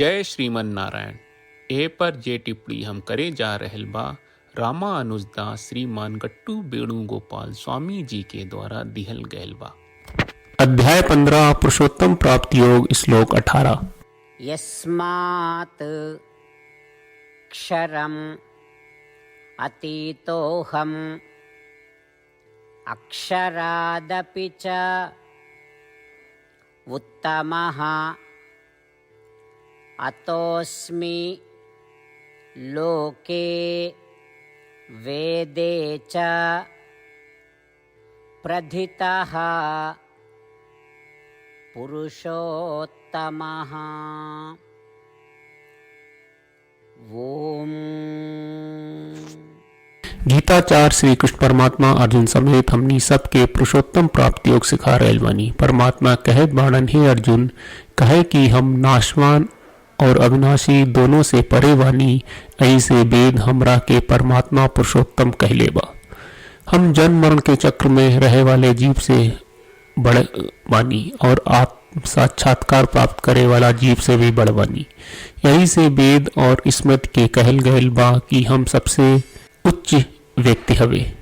जय श्रीमन नारायण। ए पर जे टिप्पणी हम करे जा रहल बा रामानुजदास श्रीमान गट्टू वेणुगोपाल स्वामी जी के द्वारा दिहल गयल बा। अध्याय 15 पुरुषोत्तम प्राप्ति योग श्लोक 18। यस्मात् क्षरम् अतीतोऽहम् अक्षरादपि च उत्तमः अतोऽस्मि लोके वेदे च प्रथितः पुरुषोत्तमः। ओम। गीताचार्य श्री कृष्ण परमात्मा अर्जुन समेत हमनी सबके पुरुषोत्तम प्राप्ति योग सिखा रहल बानी। परमात्मा कहत बाणन, हे अर्जुन, कहे कि हम नाशवान और अविनाशी दोनों से परे बानी। ऐसे वेद हमरा के परमात्मा पुरुषोत्तम कहले बा। हम जन्म मरण के चक्र में रहे वाले जीव से बड़े बानी और आत्म साक्षात्कार प्राप्त करे वाला जीव से भी बड़ बानी। यही से वेद और स्मृति के कहल गयल बा कि हम सबसे उच्च व्यक्ति हवे।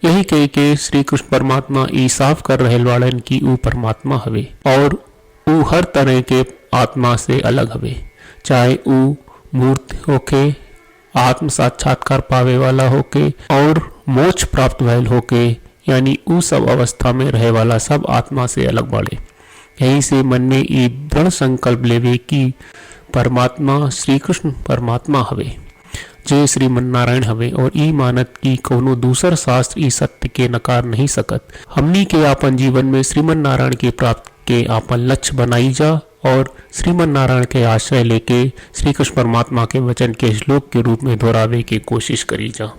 यही कह के श्री कृष्ण परमात्मा ई साफ कर रहे वालन की ऊ परमात्मा हवे और ऊ हर तरह के आत्मा से अलग हवे, चाहे ऊ मूर्त होके, आत्म साक्षात्कार पावे वाला होके और मोक्ष प्राप्त भयल होके, यानी ऊ सब अवस्था में रहे वाला सब आत्मा से अलग बाड़े। यही से मन में ई दृढ़ संकल्प लेवे कि परमात्मा श्री कृष्ण परमात्मा हवे, जय श्रीमन नारायण हवे और ई मानत की कोनो दूसर शास्त्र ई सत्य के नकार नहीं सकत। हमनी के आपन जीवन में श्रीमन नारायण की प्राप्ति के आपन लक्ष्य बनाई जा और श्रीमन नारायण के आश्रय लेके श्री कृष्ण परमात्मा के वचन के श्लोक के रूप में दोहरावे की कोशिश करी जा।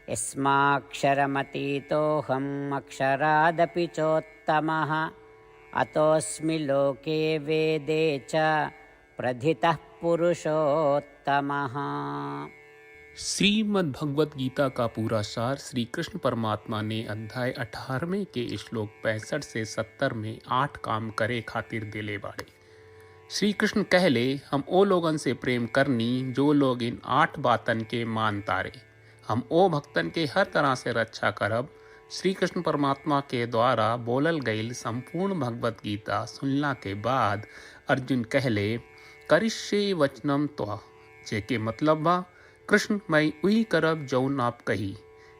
यस्माक्षरमतीतोऽहम् अक्षरादपि चोत्तमः अतोऽस्मि लोके वेदे च प्रथितः पुरुषोत्तमः। श्रीमद् भगवत गीता का पूरा सार श्री कृष्ण परमात्मा ने अध्याय 18वें के श्लोक 65 से 70 में 8 काम करे खातिर दिले बाड़े। श्री कृष्ण कहले, हम ओ लोगन से प्रेम करनी जो लोग इन 8 बातन के मान तारे। हम ओ भक्तन के हर तरह से रक्षा करब। श्री कृष्ण परमात्मा के द्वारा बोलल गईल संपूर्ण भगवत गीता सुनला के बाद अर्जुन कहले, करिष्ये वचनम त्वा, जेके मतलब बा कृष्ण मैं उही करब जौन आप कही।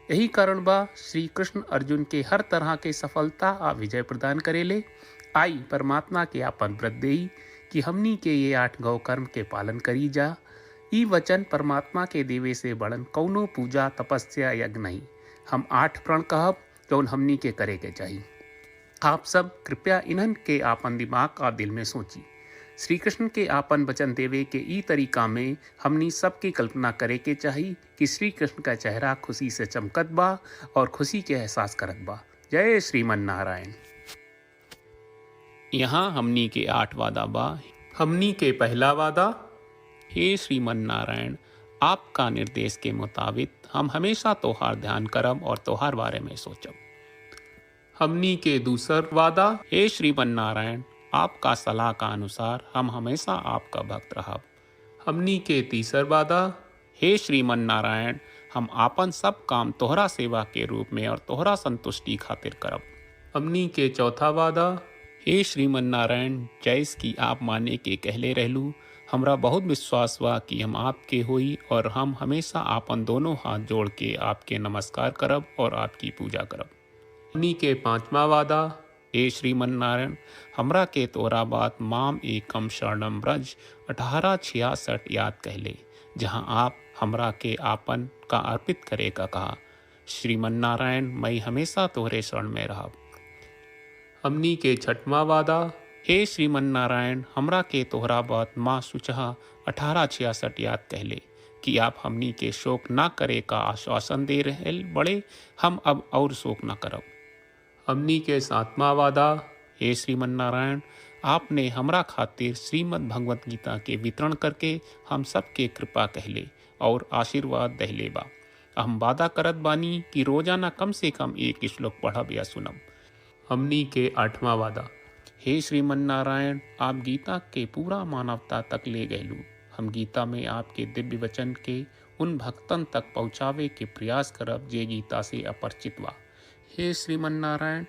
यही कारण बा श्री कृष्ण अर्जुन के हर तरह के सफलता आ विजय प्रदान करेले। आई परमात्मा के आपन व्रत देई कि हमनी के ये 8 गौ कर्म के पालन करी जा। ई वचन परमात्मा के देवे से बड़न कौनो पूजा तपस्या यज्ञ नहीं। हम 8 प्रण कहब जौन हमनी के करे के चाहिए। आप सब कृपया इन्हन के आपन दिमाग और दिल में सोची। श्री कृष्ण के आपन वचन देवे के ई तरीका में हमनी सबकी कल्पना करे के चाहिए कि श्री कृष्ण का चेहरा खुशी से चमकत बा और खुशी के एहसास करत बा। जय श्रीमन नारायण। यहाँ हमनी के 8 वादा बा। हमनी के पहला वादा, हे श्रीमन नारायण, आपका निर्देश के मुताबिक हम हमेशा तोहार ध्यान करब और तोहार बारे में सोचब। हमनी के दूसर वादा, हे श्रीमन नारायण, आपका सलाह का अनुसार हम हमेशा आपका भक्त रहब। हमनी के तीसर वादा, हे श्रीमन नारायण, हम आपन सब काम तोहरा सेवा के रूप में और तोहरा संतुष्टि खातिर करब। हमनी के चौथा वादा, हे श्रीमन नारायण, जैस की आप माने के कहले रहलू, हमरा बहुत विश्वास बा कि हम आपके होई और हम हमेशा आपन दोनों हाथ जोड़ के आपके नमस्कार करब और आपकी पूजा करब। हमनी के पांचवा वादा, हे श्रीमन नारायण, हमरा के तोरा बात माम एकम शरणम ब्रज 1866 याद कहले, जहाँ आप हमरा के आपन का अर्पित करे का कहा। श्रीमन नारायण, मैं हमेशा तोहरे शरण में रहब। हमनी के छठवां वादा, हे श्रीमन नारायण, हमरा के तोहरा बात माँ सुचहा 1866 याद कहले कि आप हमनी के शोक ना करे का आश्वासन दे रहे बड़े। हम अब और शोक ना करब। हमनी के 7वां वादा, हे श्रीमन नारायण, आपने हमरा खातिर श्रीमद् भगवत गीता के वितरण करके हम सबके कृपा कहले और आशीर्वाद दहले बा। हम वादा करत बानी कि रोजाना कम से कम 1 श्लोक पढ़ब या सुनब। हमनी के 8वां वादा, हे श्रीमन नारायण, आप गीता के पूरा मानवता तक ले गयलू। हम गीता में आपके दिव्य वचन के उन भक्तन तक पहुँचावे के प्रयास करब जे गीता से अपरिचित बा। हे श्रीमन नारायण,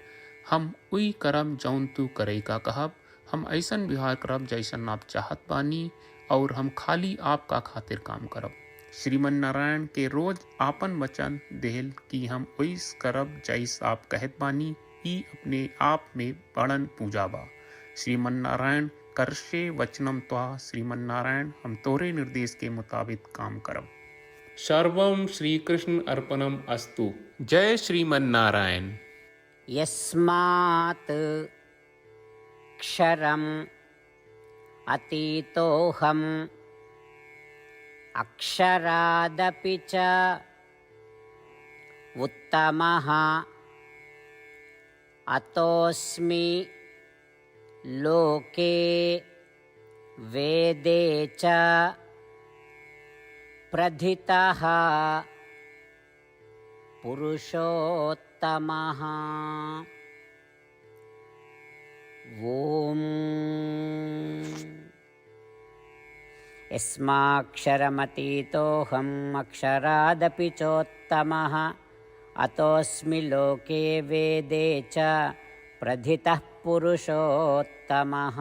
हम उई करब जौन तू करे का कहब। हम ऐसन व्यवहार करब जैसन आप चाहत बानी और हम खाली आपका खातिर काम करब। श्रीमन नारायण के रोज आपन वचन देहल कि हम ओइस करब जैस आप कहत बानी, ई अपने आप में बड़न पूजा बा। श्रीमन नारायण करशे वचनम त्वा। श्रीमन नारायण, हम तोरे निर्देश के मुताबिक काम करब। सर्वम श्री कृष्ण अर्पणम अस्तु। जय श्रीमन नारायण। यस्मात् क्षरम् अतीतोऽहम् अक्षरादपि च उत्तमः अतोऽस्मि लोके वेदे च प्रथितः पुरुषोत्तमः। ॐ यस्माक्षरमतीतोऽहम् अक्षरादपि चोत्तमः अतोऽस्मि लोके वेदे च प्रथितः पुरुषोत्तमः।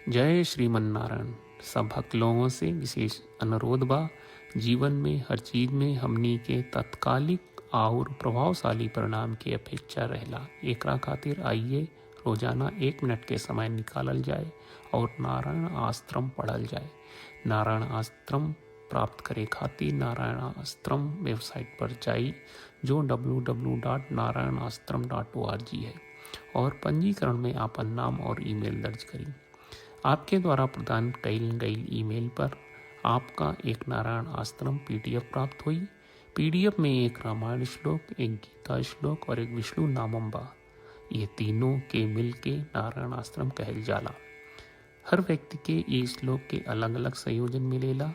जय श्रीमन नारायण। सब भक्त लोगों से विशेष अनुरोध बा, जीवन में हर चीज में हमनी के तत्कालिक और प्रभावशाली परिणाम की अपेक्षा रहला। एकरा खातिर आइए रोजाना 1 मिनट के समय निकालल जाए और नारायण आश्रम पढ़ल जाए। नारायण आश्रम प्राप्त करे खातिर नारायण आश्रम वेबसाइट पर जाई, जो www.narayanashram.org है, और पंजीकरण में आपन नाम और ईमेल दर्ज करी। आपके द्वारा प्रदान कईल गई ईमेल पर आपका एक नारायण आश्रम PDF प्राप्त हुई। PDF में एक रामायण श्लोक, एक गीता श्लोक और एक विष्णु नामम बा। ये तीनों के मिल के नारायण आश्रम कहल जाला। हर व्यक्ति के ये श्लोक के अलग अलग संयोजन मिलेला।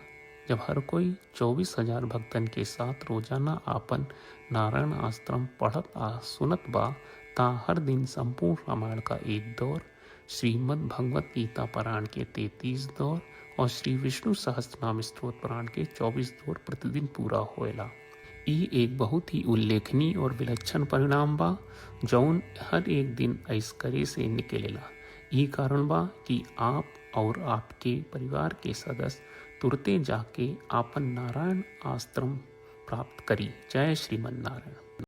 जब हर कोई 24,000 भक्तन के साथ रोजाना आपन नारायण आश्रम पढ़त आ सुनत बा, ता हर दिन संपूर्ण रामायण का 1 दौर, श्रीमद् भगवत गीता पारायण के 33 दौर और श्री विष्णु सहस्त्रनाम स्तोत्र पारायण के 24 दौर प्रतिदिन पूरा होएला। ई एक बहुत ही उल्लेखनीय और विलक्षण परिणाम बा, जौन हर एक दिन ऐस करे से निकलेला। ई कारण बा कि आप और आपके परिवार के सदस्य तुरते जाके आपन नारायण आश्रम प्राप्त करी। जय श्रीमन नारायण।